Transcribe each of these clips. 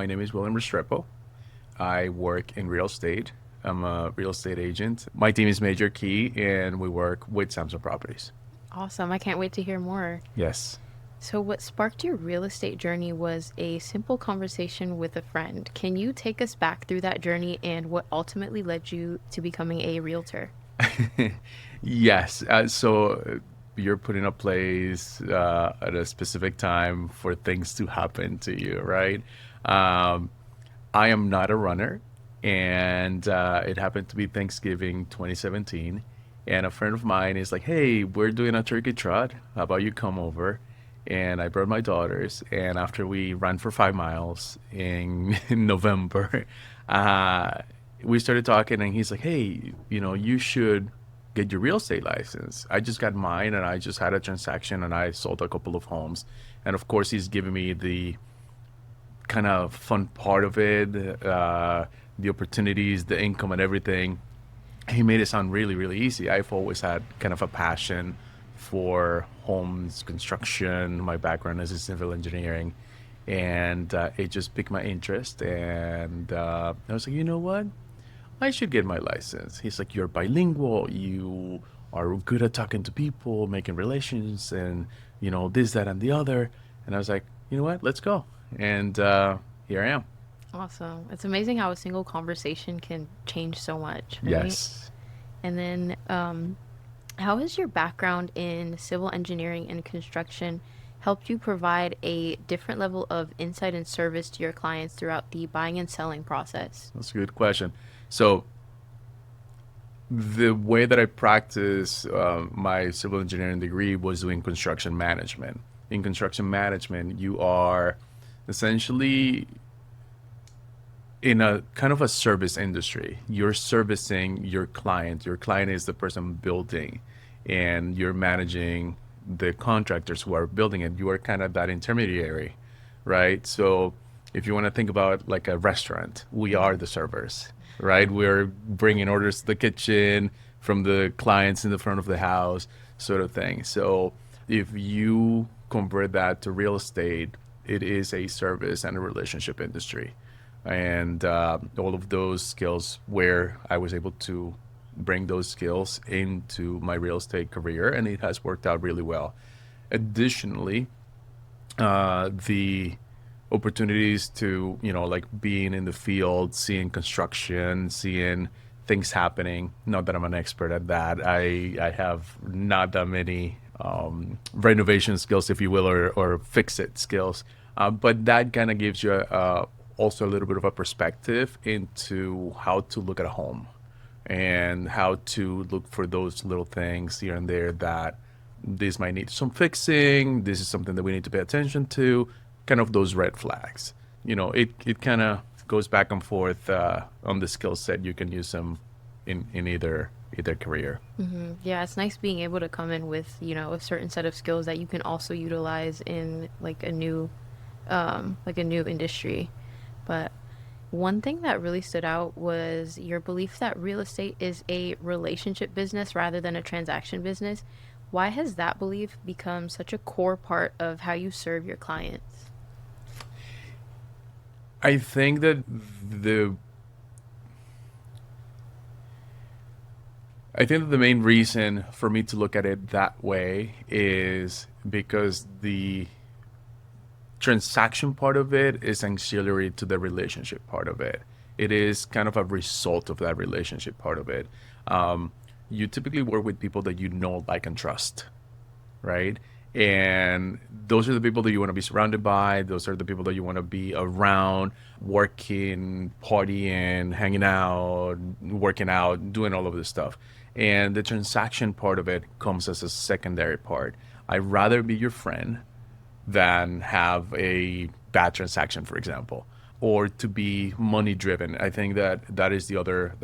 my name is William Restrepo. I work in real estate. I'm a real estate agent. My team is Major Key, and we work with Samson Properties. Awesome. I can't wait to hear more. Yes. So, what sparked your real estate journey was a simple conversation with a friend. Can you take us back through that journey and what ultimately led you to becoming a realtor? Yes. So you're putting a place at a specific time for things to happen to you, right? Um, I am not a runner, and it happened to be Thanksgiving 2017. And a friend of mine is like, "Hey, we're doing a turkey trot. How about you come over?" And I brought my daughters. And after we ran for 5 miles in November, uh, we started talking. And he's like, "Hey, you should get your real estate license. I just got mine, and I just had a transaction, and I sold a couple of homes." And of course, he's giving me the kind of fun part of it, the opportunities, the income, and everything. He made it sound really, really easy. I've always had kind of a passion for homes construction. My background is in civil engineering, and it just piqued my interest. And I was like, you know what? I should get my license. He's like, you're bilingual. You are good at talking to people, making relations, and this, that, and the other. And I was like, you know what? Let's go. And here I am. Awesome. It's amazing how a single conversation can change so much, right? Yes. And then, how has your background in civil engineering and construction helped you provide a different level of insight and service to your clients throughout the buying and selling process? That's a good question. So the way that I practice my civil engineering degree was doing construction management. In construction management, you are essentially in a kind of a service industry. You're servicing your client. Your client is the person building, and you're managing the contractors who are building it. You are kind of that intermediary, right? So if you want to think about like a restaurant, we are the servers, right? We're bringing orders to the kitchen from the clients in the front of the house, sort of thing. So if you convert that to real estate, it is a service and a relationship industry. And all of those skills, where I was able to bring those skills into my real estate career, and it has worked out really well. Additionally, the opportunities to, like being in the field, seeing construction, seeing things happening. Not that I'm an expert at that. I have not that many renovation skills, if you will, or fix it skills. But that kind of gives you also a little bit of a perspective into how to look at a home and how to look for those little things here and there that this might need some fixing. This is something that we need to pay attention to. Kind of those red flags. It kind of goes back and forth on the skill set. You can use them in either career. Yeah, it's nice being able to come in with, a certain set of skills that you can also utilize in like a new industry. But one thing that really stood out was your belief that real estate is a relationship business rather than a transaction business. Why has that belief become such a core part of how you serve your clients? I think that the I think that the main reason for me to look at it that way is because the transaction part of it is ancillary to the relationship part of it. It is kind of a result of that relationship part of it. Um, you typically work with people that you know, like, and trust, right? And those are the people that you want to be surrounded by. Those are the people that you want to be around, working, partying, hanging out, working out, doing all of this stuff. And the transaction part of it comes as a secondary part. I'd rather be your friend than have a bad transaction, for example, or to be money driven. I think that that is the other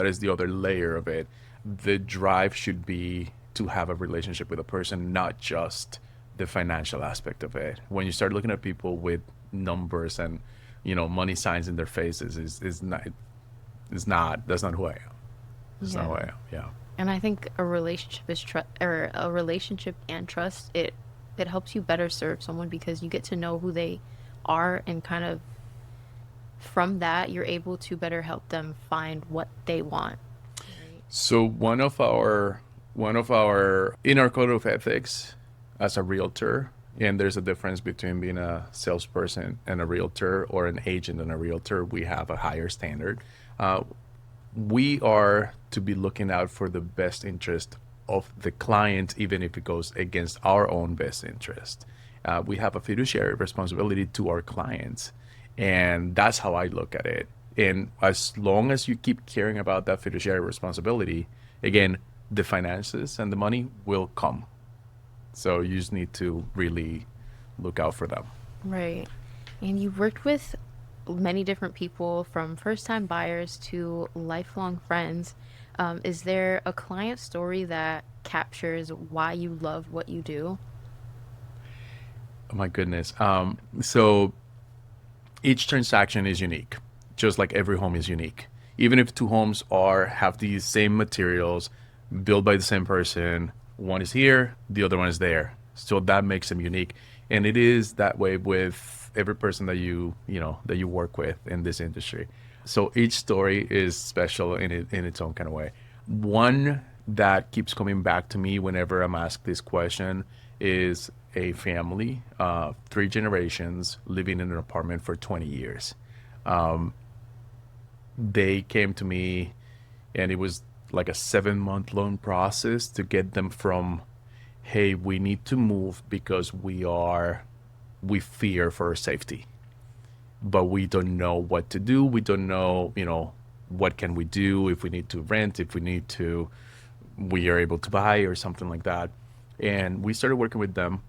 layer of it. The drive should be to have a relationship with a person, not just the financial aspect of it. When you start looking at people with numbers and money signs in their faces, is not that's not who I am. That's not Yeah. who I am. Yeah. And I think a relationship is trust, or a relationship and trust. It helps you better serve someone because you get to know who they are and kind of from that, you're able to better help them find what they want. Right. So one of our in our code of ethics as a realtor, and there's a difference between being a salesperson and a realtor, or an agent and a realtor. We have a higher standard. Uh, we are to be looking out for the best interest of the client, even if it goes against our own best interest. We have a fiduciary responsibility to our clients, and that's how I look at it. And as long as you keep caring about that fiduciary responsibility, again, the finances and the money will come. So you just need to really look out for them. Right. And you've worked with many different people from first time buyers to lifelong friends. Is there a client story that captures why you love what you do? Oh my goodness. So each transaction is unique, just like every home is unique. Even if two homes are have these same materials, built by the same person, one is here, the other one is there. So that makes them unique, and it is that way with every person that you work with in this industry. So each story is special in its own kind of way. One that keeps coming back to me whenever I'm asked this question is a family, 3 generations living in an apartment for 20 years. They came to me, and it was like a 7-month loan process to get them from, hey, we need to move because we fear for our safety, but we don't know what to do. We don't know, what can we do, if we need to rent, if we are able to buy or something like that. And we started working with them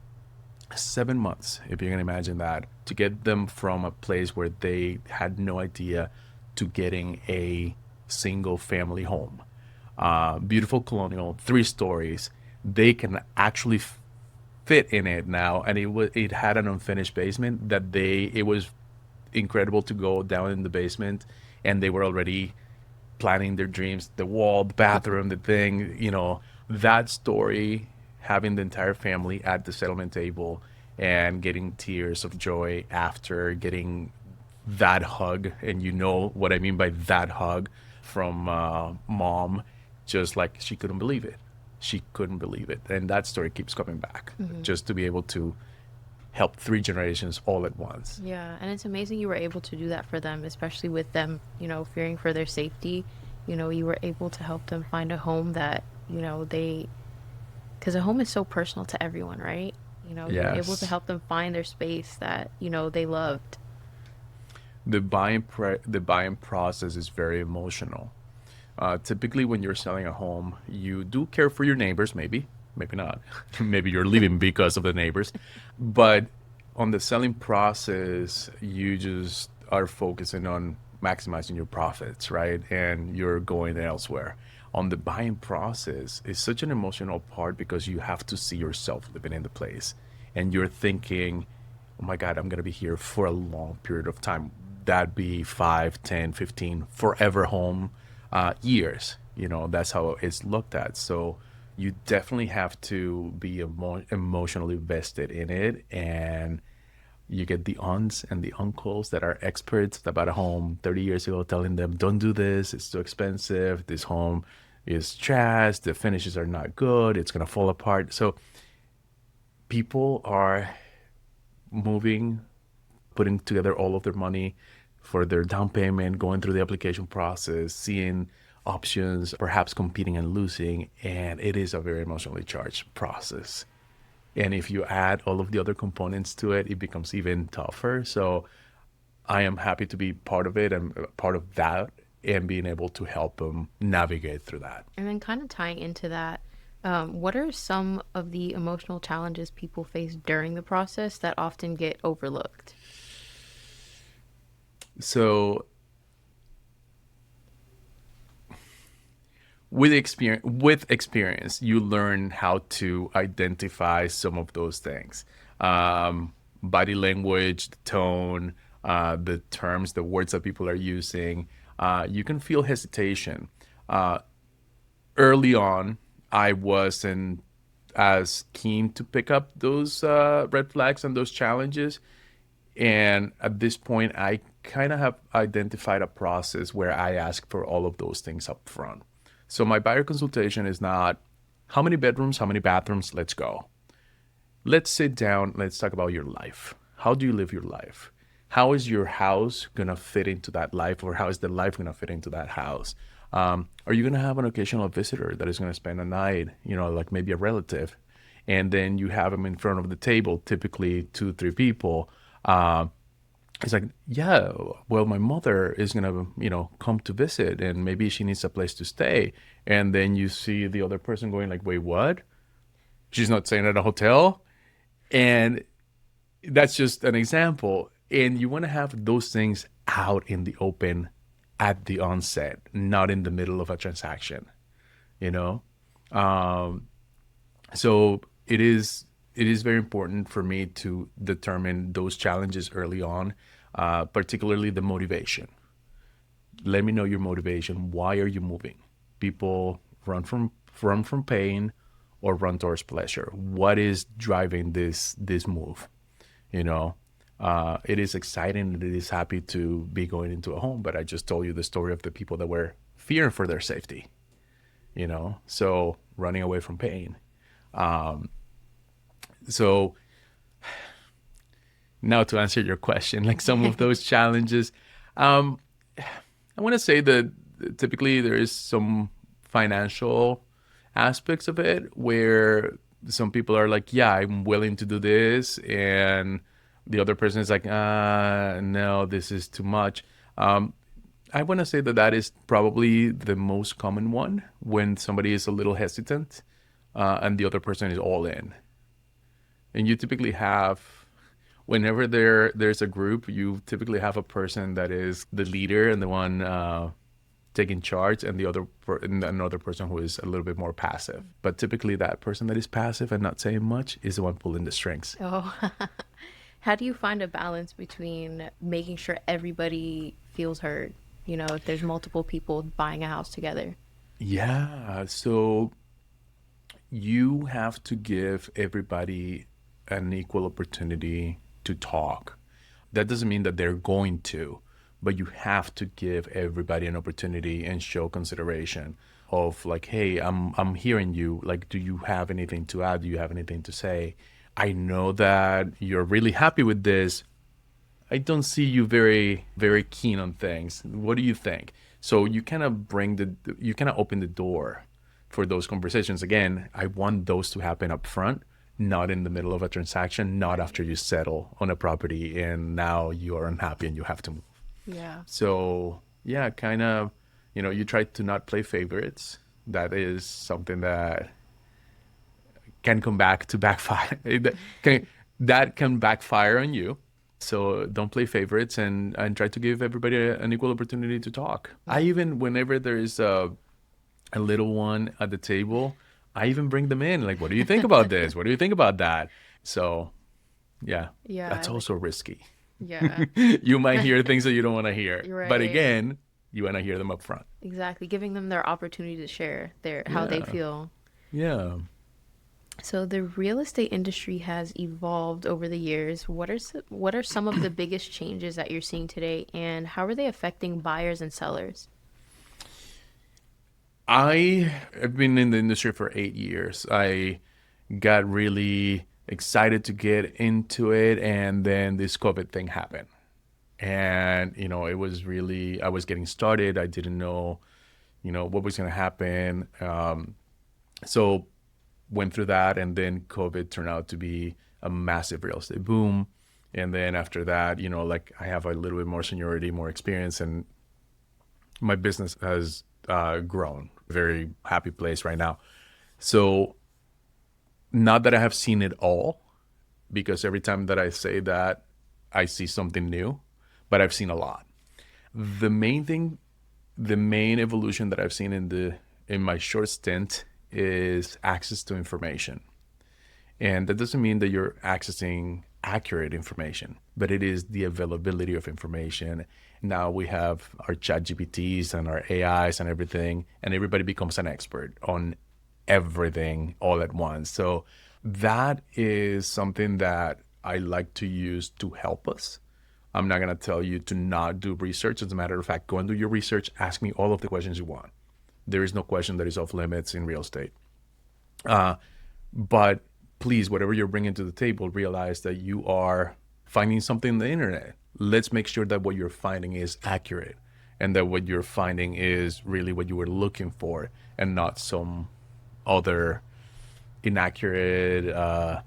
7 months, if you can imagine that, to get them from a place where they had no idea to getting a single family home. Beautiful colonial, 3 stories. They can actually fit in it now, and it had an unfinished basement that it was incredible to go down in the basement, and they were already planning their dreams, the wall, the bathroom, the thing, that story, having the entire family at the settlement table and getting tears of joy after getting that hug. And you know what I mean by that hug from mom, just like she couldn't believe it. She couldn't believe it. And that story keeps coming back, Hmm. just to be able to help 3 generations all at once. Yeah, and it's amazing you were able to do that for them, especially with them, fearing for their safety. You were able to help them find a home that, because a home is so personal to everyone, right? You were able to Yes. help them find their space that, they loved. The buying process is very emotional. Typically, when you're selling a home, you do care for your neighbors, maybe not. Maybe you're leaving because of the neighbors. But on the selling process, you just are focusing on maximizing your profits, right? And you're going elsewhere. On the buying process, it's such an emotional part because you have to see yourself living in the place. And you're thinking, oh my God, I'm going to be here for a long period of time. That'd be 5, 10, 15, forever home years. That's how it's looked at. So you definitely have to be emotionally vested in it. And you get the aunts and the uncles that are experts about a home 30 years ago telling them, don't do this, it's too expensive, this home is trash, the finishes are not good, it's going to fall apart. So people are moving, putting together all of their money for their down payment, going through the application process, seeing options, perhaps competing and losing. And it is a very emotionally charged process. And if you add all of the other components to it, it becomes even tougher. So I am happy to be part of it and part of that, and being able to help them navigate through that. And then, kind of tying into that, what are some of the emotional challenges people face during the process that often get overlooked? So with experience, you learn how to identify some of those things. Body language, the tone, the terms, the words that people are using. You can feel hesitation. Early on, I wasn't as keen to pick up those red flags and those challenges. And at this point, I kind of have identified a process where I ask for all of those things up front. So my buyer consultation is not how many bedrooms, how many bathrooms, let's go. Let's sit down, let's talk about your life. How do you live your life? How is your house gonna fit into that life, or how is the life gonna fit into that house? Are you gonna have an occasional visitor that is gonna spend a night, like maybe a relative, and then you have them in front of the table, typically two, three people. It's like, yeah, well, my mother is gonna, come to visit, and maybe she needs a place to stay. And then you see the other person going like, wait, what? She's not staying at a hotel? And that's just an example. And you want to have those things out in the open at the onset, not in the middle of a transaction, you know? Um, so it is very important for me to determine those challenges early on, particularly the motivation. Let me know your motivation. Why are you moving? People run from pain or run towards pleasure. What is driving this move? You know, it is exciting and it is happy to be going into a home, but I just told you the story of the people that were fearing for their safety. So running away from pain. So now to answer your question, like some of those challenges, um, I want to say that typically there is some financial aspects of it where some people are like, yeah, I'm willing to do this. And the other person is like, no, this is too much. I want to say that that is probably the most common one when somebody is a little hesitant and the other person is all in. And you typically have, whenever there's a group, you typically have a person that is the leader and the one taking charge, and and another person who is a little bit more passive. But typically, that person that is passive and not saying much is the one pulling the strings. Oh, how do you find a balance between making sure everybody feels heard? If there's multiple people buying a house together. Yeah, so you have to give everybody an equal opportunity to talk. That doesn't mean that they're going to, but you have to give everybody an opportunity and show consideration of like, hey, I'm hearing you. Like, do you have anything to add? Do you have anything to say? I know that you're really happy with this. I don't see you very, very keen on things. What do you think? So you kind of open the door for those conversations. Again, I want those to happen up front, not in the middle of a transaction, not after you settle on a property and now you are unhappy and you have to move. Yeah. So yeah, kind of, you try to not play favorites. That is something that can come back to backfire. That can backfire on you. So don't play favorites and try to give everybody an equal opportunity to talk. I even, whenever there is a little one at the table, I even bring them in. Like, what do you think about this? What do you think about that? So yeah, Yeah, that's also risky. yeah. You might hear things that you don't want to hear. You're But right. again, you want to hear them up front. Exactly. Giving them their opportunity to share their how they Yeah. feel. Yeah. So the real estate industry has evolved over the years. What are some of the biggest changes that you're seeing today, and how are they affecting buyers and sellers? I have been in the industry for 8 years. I got really excited to get into it, and then this COVID thing happened. And, it was really, I was getting started. I didn't know, what was going to happen. So went through that, and then COVID turned out to be a massive real estate boom. And then after that, like I have a little bit more seniority, more experience, and my business has grown. Very happy place right now. So not that I have seen it all, because every time that I say that, I see something new, but I've seen a lot. The main thing, the main evolution that I've seen in my short stint is access to information. And that doesn't mean that you're accessing accurate information, but it is the availability of information. Now we have our chat GPTs and our AIs and everything, and everybody becomes an expert on everything all at once. So that is something that I like to use to help us. I'm not going to tell you to not do research. As a matter of fact, go and do your research. Ask me all of the questions you want. There is no question that is off limits in real estate. But please, whatever you're bringing to the table, realize that you are finding something on the internet. Let's make sure that what you're finding is accurate and that what you're finding is really what you were looking for and not some other inaccurate,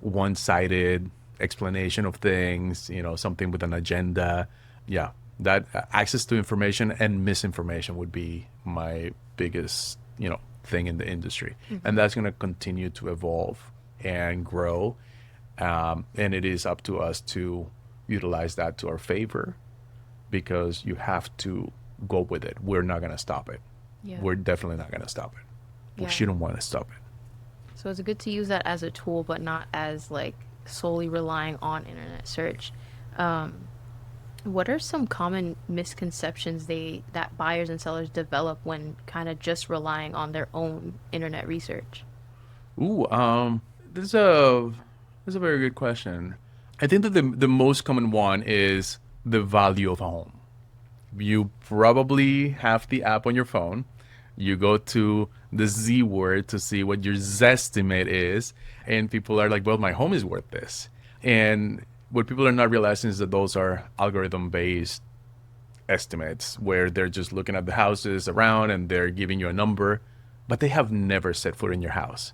one-sided explanation of things, something with an agenda. Yeah, that access to information and misinformation would be my biggest, thing in the industry. And that's going to continue to evolve and grow. And it is up to us to utilize that to our favor because you have to go with it. We're not going to stop it. Yeah. We're definitely not going to stop it. We Yeah. shouldn't want to stop it. So it's good to use that as a tool, but not as like solely relying on internet search. What are some common misconceptions that buyers and sellers develop when kind of just relying on their own internet research? Ooh, this is a very good question. I think that the most common one is the value of a home. You probably have the app on your phone. You go to the Z word to see what your Zestimate is, and people are like, "Well, my home is worth this." And what people are not realizing is that those are algorithm-based estimates where they're just looking at the houses around and they're giving you a number, but they have never set foot in your house.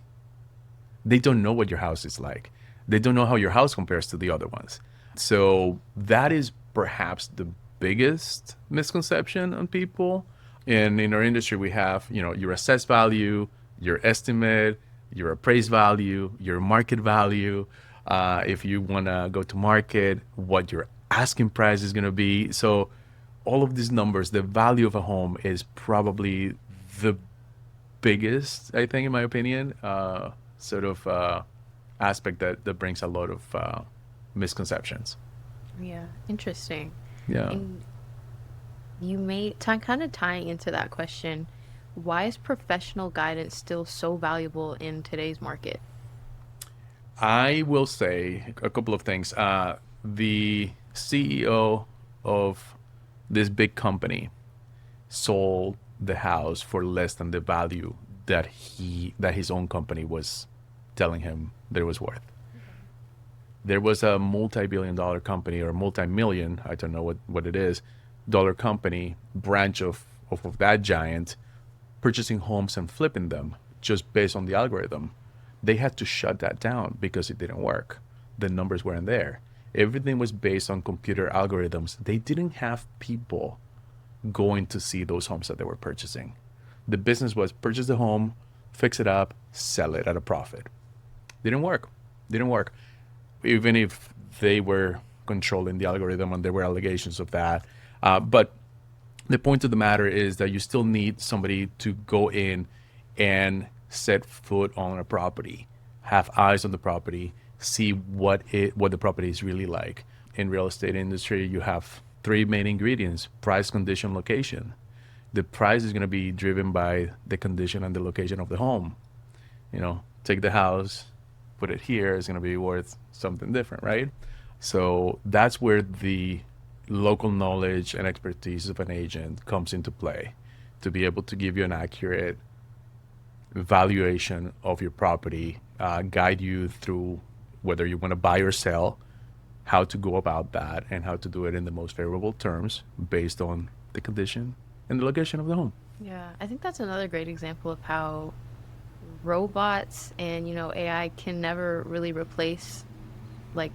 They don't know what your house is like. They don't know how your house compares to the other ones. So that is perhaps the biggest misconception on people. And in our industry, we have, your assessed value, your estimate, your appraised value, your market value. If you want to go to market, what your asking price is going to be. So all of these numbers, the value of a home is probably the biggest, I think, in my opinion, sort of aspect that brings a lot of misconceptions. Yeah, interesting. Yeah. And you may kind of tying into that question, why is professional guidance still so valuable in today's market? I will say a couple of things. The CEO of this big company sold the house for less than the value that his own company was telling him that it was worth. There was a multi-billion dollar company or multi-million, I don't know what it is, dollar company branch of that giant purchasing homes and flipping them just based on the algorithm. They had to shut that down because it didn't work. The numbers weren't there. Everything was based on computer algorithms. They didn't have people going to see those homes that they were purchasing. The business was purchase the home, fix it up, sell it at a profit. Didn't work. Didn't work. Even if they were controlling the algorithm and there were allegations of that. But the point of the matter is that you still need somebody to go in and set foot on a property, have eyes on the property, see what the property is really like. In real estate industry, you have three main ingredients: price, condition, location. The price is going to be driven by the condition and the location of the home. Take the house, put it here, it's going to be worth something different, right? So that's where the local knowledge and expertise of an agent comes into play to be able to give you an accurate valuation of your property, guide you through whether you want to buy or sell, how to go about that, and how to do it in the most favorable terms based on the condition and the location of the home. Yeah, I think that's another great example of how robots and AI can never really replace like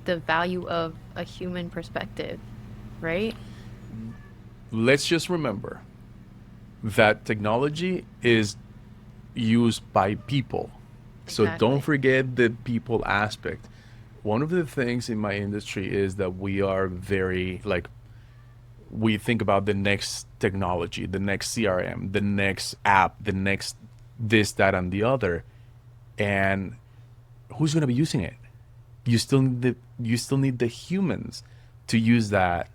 the value of a human perspective, right? Let's just remember that technology is used by people. So don't Exactly. forget the people aspect. One of the things in my industry is that we are very like we think about the next technology, the next CRM, the next app, the next this, that, and the other. And who's going to be using it? You still need the humans to use that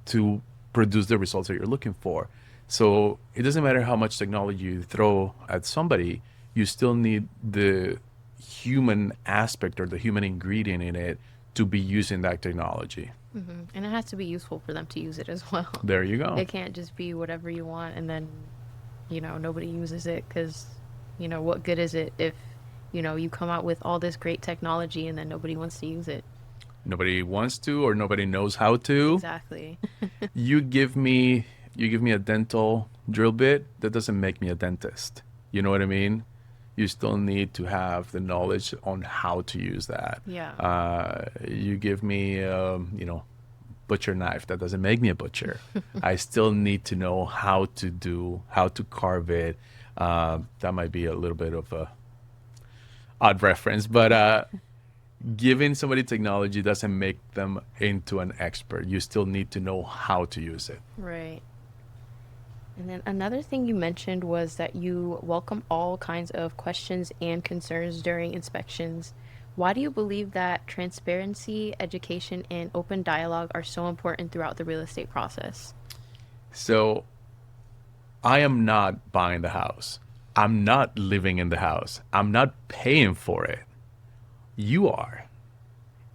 to produce the results that you're looking for. So it doesn't matter how much technology you throw at somebody, you still need the human aspect or the human ingredient in it to be using that technology. And it has to be useful for them to use it as well. There you go. It can't just be whatever you want and then, nobody uses it because, what good is it if, you come out with all this great technology and then nobody wants to use it? Nobody wants to or nobody knows how to. Exactly. You give me a dental drill bit, that doesn't make me a dentist. You know what I mean? You still need to have the knowledge on how to use that. Yeah. You give me, butcher knife, that doesn't make me a butcher. I still need to know how to carve it. That might be a little bit of a odd reference, but giving somebody technology doesn't make them into an expert. You still need to know how to use it. Right. And then another thing you mentioned was that you welcome all kinds of questions and concerns during inspections. Why do you believe that transparency, education, and open dialogue are so important throughout the real estate process? So I am not buying the house. I'm not living in the house. I'm not paying for it. You are.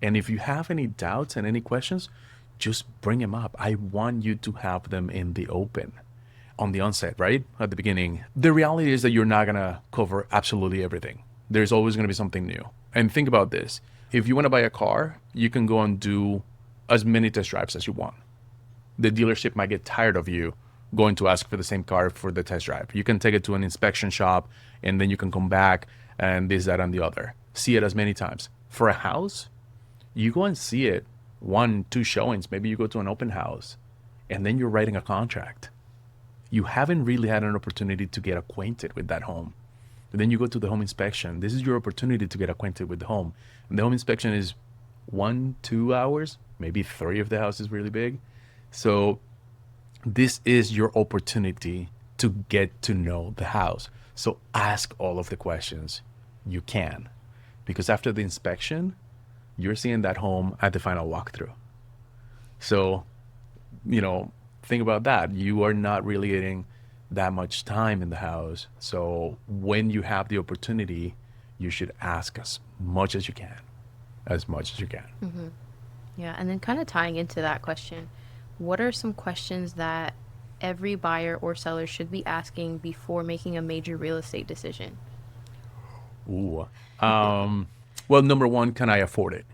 And if you have any doubts and any questions, just bring them up. I want you to have them in the open on the onset, right? At the beginning. The reality is that you're not going to cover absolutely everything. There's always going to be something new. And think about this. If you want to buy a car, you can go and do as many test drives as you want. The dealership might get tired of you going to ask for the same car for the test drive. You can take it to an inspection shop and then you can come back and this, that, and the other. See it as many times. For a house, you go and see it 1, 2 showings. Maybe you go to an open house and then you're writing a contract. You haven't really had an opportunity to get acquainted with that home. And then you go to the home inspection. This is your opportunity to get acquainted with the home. And the home inspection is 1, 2 hours, maybe 3 if the house is really big. So this is your opportunity to get to know the house. So ask all of the questions you can. Because after the inspection, you're seeing that home at the final walkthrough. So, think about that. You are not really getting that much time in the house. So when you have the opportunity, you should ask as much as you can. As much as you can. Yeah. And then kind of tying into that question, what are some questions that every buyer or seller should be asking before making a major real estate decision? Ooh. Well, number one, can I afford it?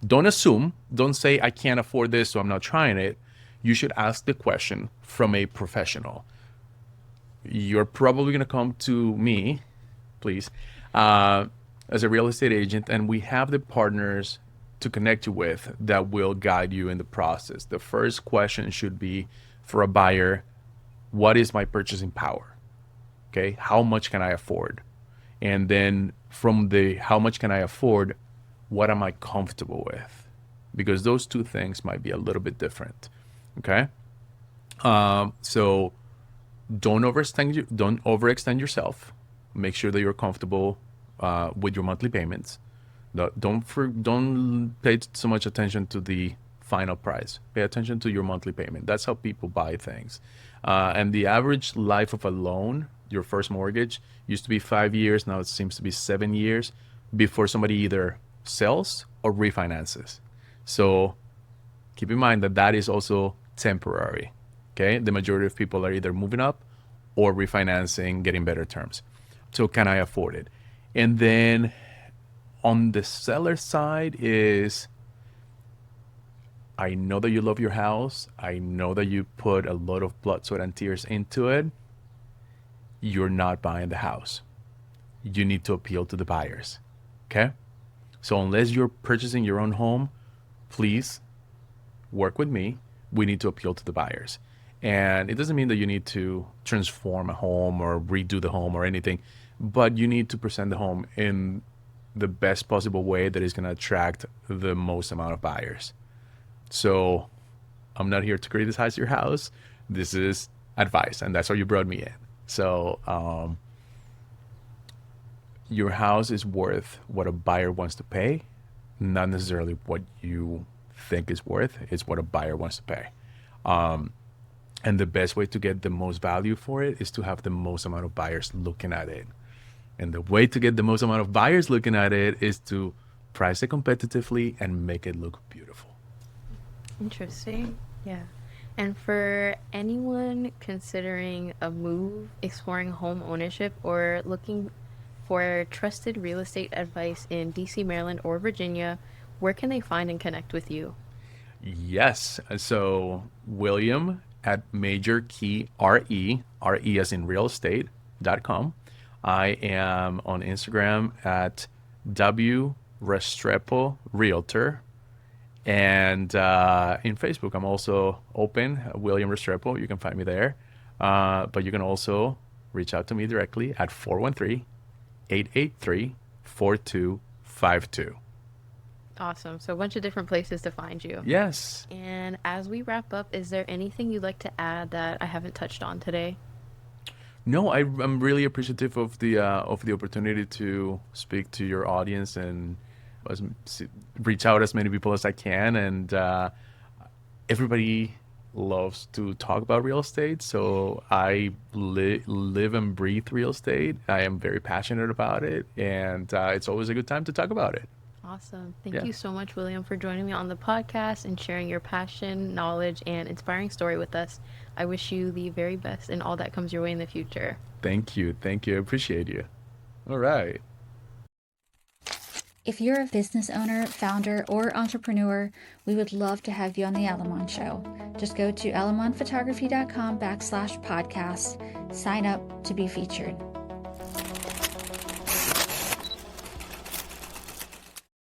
Don't assume. Don't say I can't afford this, so I'm not trying it. You should ask the question from a professional. You're probably going to come to me, please, as a real estate agent, and we have the partners to connect you with that will guide you in the process. The first question should be for a buyer, what is my purchasing power? Okay, how much can I afford? And then from the how much can I afford, what am I comfortable with? Because those two things might be a little bit different. Okay, so don't overextend yourself. Make sure that you're comfortable with your monthly payments. Don't pay so much attention to the final price. Pay attention to your monthly payment. That's how people buy things. And the average life of a loan, your first mortgage, used to be 5 years. Now it seems to be 7 years before somebody either sells or refinances. So keep in mind that that is also temporary. Okay, the majority of people are either moving up or refinancing, getting better terms. So can I afford it? And then on the seller side is, I know that you love your house. I know that you put a lot of blood, sweat, and tears into it. You're not buying the house. You need to appeal to the buyers. Okay? So unless you're purchasing your own home, please work with me. We need to appeal to the buyers. And it doesn't mean that you need to transform a home or redo the home or anything, but you need to present the home in the best possible way that is going to attract the most amount of buyers. So I'm not here to criticize your house. This is advice, and that's why you brought me in. So your house is worth what a buyer wants to pay, not necessarily what you think is worth. It's what a buyer wants to pay. And the best way to get the most value for it is to have the most amount of buyers looking at it. And the way to get the most amount of buyers looking at it is to price it competitively, and make it look beautiful. Interesting. Yeah. And for anyone considering a move, exploring home ownership, or looking for trusted real estate advice in DC, Maryland, or Virginia, where can they find and connect with you? Yes. So William at Major Key RE as in real estate.com. I am on Instagram at W Restrepo Realtor. And in Facebook, I'm also open, William Restrepo. You can find me there. But you can also reach out to me directly at 413-883-4252. Awesome. So, a bunch of different places to find you. Yes. And as we wrap up, is there anything you'd like to add that I haven't touched on today? No, I'm really appreciative of the opportunity to speak to your audience and as, reach out as many people as I can. And everybody loves to talk about real estate, so I live and breathe real estate. I am very passionate about it, and it's always a good time to talk about it. Awesome. Thank Yeah. you so much, William, for joining me on the podcast and sharing your passion, knowledge, and inspiring story with us. I wish you the very best in all that comes your way in the future. Thank you. Thank you. I appreciate you. All right. If you're a business owner, founder, or entrepreneur, we would love to have you on the Alamon Show. Just go to alamonphotography.com/podcast, sign up to be featured.